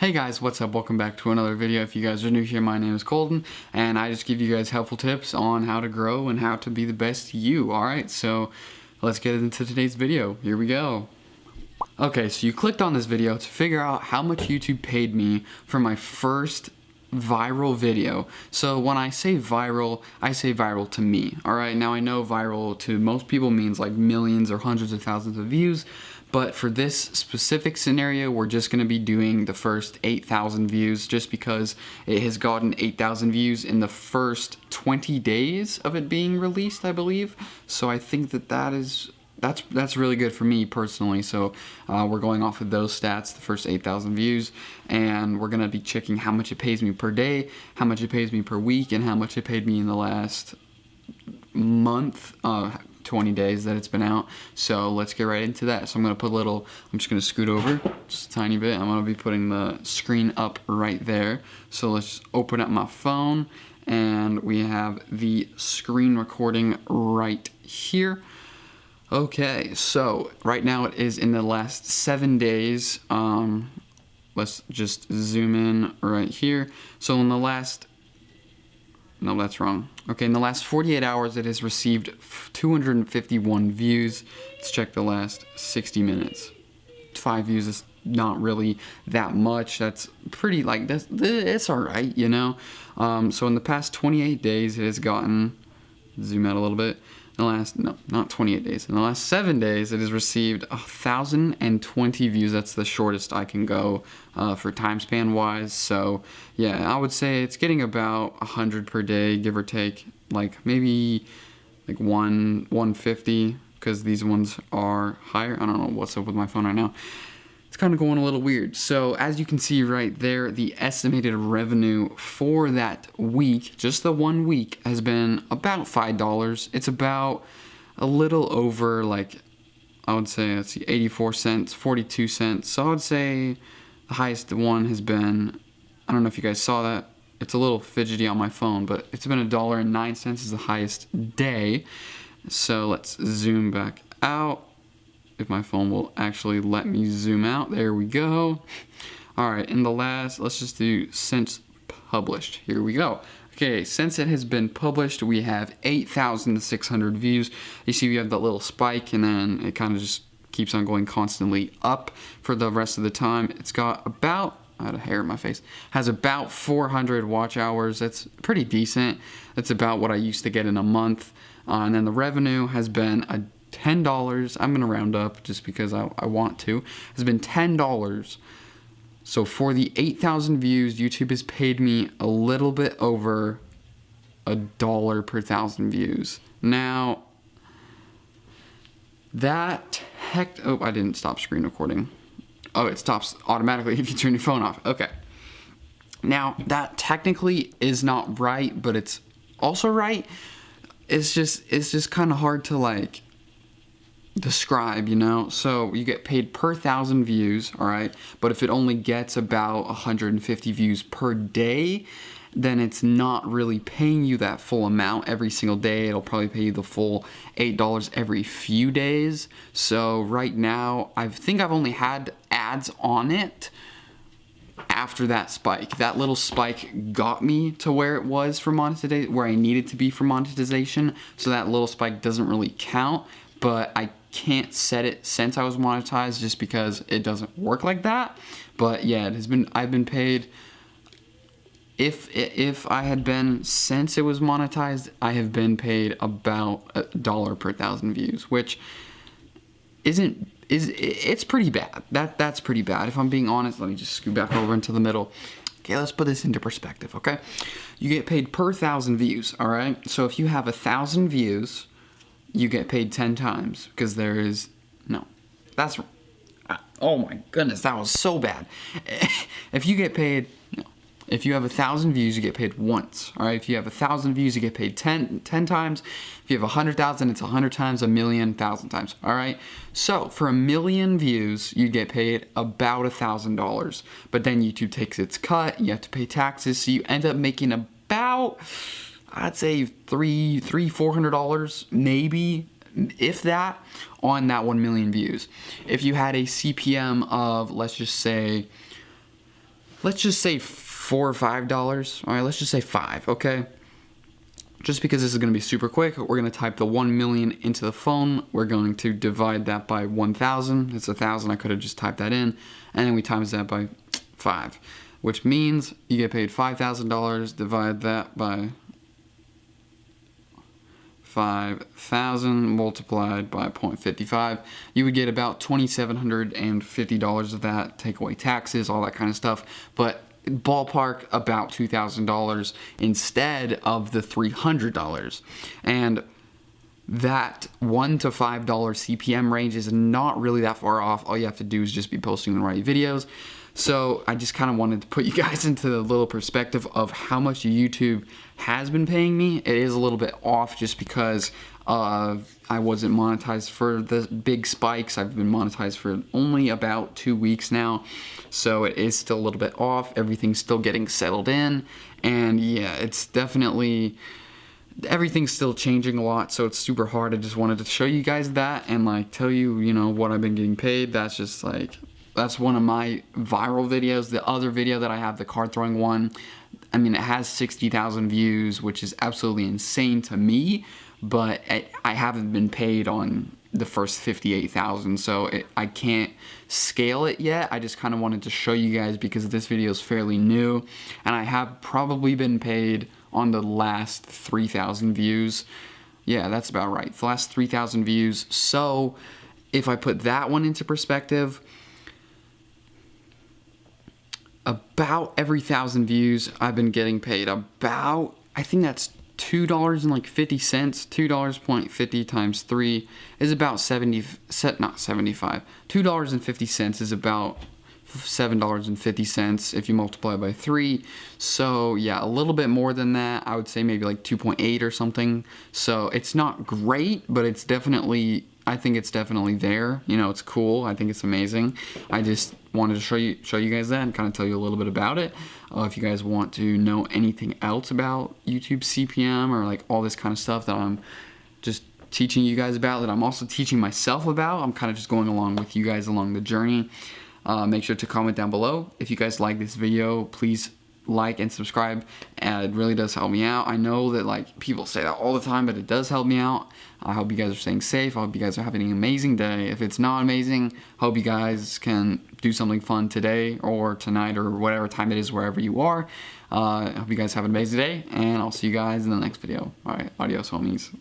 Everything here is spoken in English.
Hey guys, what's up? Welcome back to another video. If you guys are new here, my name is Colton, and I just give you guys helpful tips on how to grow and how to be the best you, alright? So, let's get into today's video. Here we go. Okay, so you clicked on this video to figure out how much YouTube paid me for my first viral video. So when I say viral to me, alright? Now I know viral to most people means like millions or hundreds of thousands of views, but for this specific scenario, we're just going to be doing the first 8,000 views just because it has gotten 8,000 views in the first 20 days of it being released, I believe. So I think that's really good for me personally. So we're going off of those stats, the first 8,000 views, and we're going to be checking how much it pays me per day, how much it pays me per week, and how much it paid me in the last month, 20 days that it's been out. So let's get right into that. So I'm just going to scoot over just a tiny bit. I'm going to be putting the screen up right there. So let's open up my phone, and we have the screen recording right here. Okay, so right now it is in the last 7 days. Let's just zoom in right here. So in the last, no, that's wrong. Okay, in the last 48 hours, it has received 251 views. Let's check the last 60 minutes. 5 views is not really that much. That's pretty, like, it's all right, you know? So in the past 28 days, it has gotten, zoom out a little bit. In the last, no, not 28 days. In the last 7 days, it has received 1,020 views. That's the shortest I can go for time span wise. So yeah, I would say it's getting about 100 per day, give or take. Like maybe like 150, because these ones are higher. I don't know what's up with my phone right now. It's kind of going a little weird. So as you can see right there, the estimated revenue for that week, just the 1 week, has been about $5. It's about a little over, like, I would say, let's see, 84 cents, 42 cents. So I would say the highest one has been, I don't know if you guys saw that. It's a little fidgety on my phone, but it's been $1.09 is the highest day. So let's zoom back out. If my phone will actually let me zoom out. There we go. All right, in the last, let's just do since published. Here we go. Okay, since it has been published, we have 8,600 views. You see we have that little spike, and then it kind of just keeps on going constantly up for the rest of the time. It's got about, I had a hair in my face, has about 400 watch hours. That's pretty decent. That's about what I used to get in a month. And then the revenue has been $10. I'm going to round up just because I want to. Has been $10. So for the 8,000 views, YouTube has paid me a little bit over $1 per 1,000 views. Now, that oh, I didn't stop screen recording. Oh, it stops automatically if you turn your phone off. Okay. Now, that technically is not right, but it's also right. It's just kind of hard to, like, describe, you know? So you get paid per 1,000 views, all right? But if it only gets about 150 views per day, then it's not really paying you that full amount every single day. It'll probably pay you the full $8 every few days. So right now, I think I've only had ads on it after that spike. That little spike got me to where it was for monetization, where I needed to be for monetization. So that little spike doesn't really count, but I can't set it since I was monetized just because it doesn't work like that. But yeah, I've been paid, if I had been since it was monetized, I have been paid about $1 per 1,000 views, which it's pretty bad. That's pretty bad. If I'm being honest, let me just scoot back over into the middle. Okay, let's put this into perspective, okay? You get paid per 1,000 views, all right? So if you have 1,000 views, you get paid 10 times, because there is, no, that's, oh my goodness, that was so bad. If you get paid, no, if you have 1,000 views, you get paid once, all right? If you have 1,000 views, you get paid 10 times. If you have 100,000, it's 100 times, 1,000,000, 1,000 times, all right? So for 1,000,000 views, you get paid about $1,000, but then YouTube takes its cut, you have to pay taxes, so you end up making about, I'd say $400, maybe, if that, on that 1,000,000 views. If you had a CPM of, let's just say, let's just say $4 or $5. All right, let's just say 5, okay? Just because this is going to be super quick, we're going to type the 1 million into the phone. We're going to divide that by 1,000. It's 1,000. I could have just typed that in. And then we times that by 5, which means you get paid $5,000. Divide that by 5,000 multiplied by 0.55. You would get about $2,750 of that. Take away taxes, all that kind of stuff. But ballpark about $2,000 instead of the $300. And that $1 to $5 CPM range is not really that far off. All you have to do is just be posting the right videos. So I just kind of wanted to put you guys into a little perspective of how much YouTube has been paying me. It is a little bit off just because I wasn't monetized for the big spikes. I've been monetized for only about 2 weeks now. So it is still a little bit off. Everything's still getting settled in. And yeah, it's definitely, everything's still changing a lot. So it's super hard. I just wanted to show you guys that and like tell you, you know, what I've been getting paid. That's just like, that's one of my viral videos. The other video that I have, the card throwing one, I mean, it has 60,000 views, which is absolutely insane to me, but I haven't been paid on the first 58,000, so I can't scale it yet. I just kind of wanted to show you guys because this video is fairly new, and I have probably been paid on the last 3,000 views. Yeah, that's about right, the last 3,000 views. So if I put that one into perspective, about every 1,000 views I've been getting paid about, I think that's $2.50. $2.50 times 3 is about 70, not 75. $2.50 is about $7.50 if you multiply by 3. So yeah, a little bit more than that. I would say maybe like 2.8 or something. So it's not great, but it's definitely, I think it's definitely there. You know, it's cool. I think it's amazing. I just wanted to show you guys that and kind of tell you a little bit about it. If you guys want to know anything else about YouTube CPM or like all this kind of stuff that I'm just teaching you guys about, that I'm also teaching myself about, I'm kind of just going along with you guys along the journey. Make sure to comment down below. If you guys like this video, please like and subscribe. It really does help me out. I know that like people say that all the time, but it does help me out. I hope you guys are staying safe. I hope you guys are having an amazing day. If it's not amazing, hope you guys can do something fun today or tonight or whatever time it is wherever you are. I hope you guys have an amazing day, and I'll see you guys in the next video. All right, adios, homies.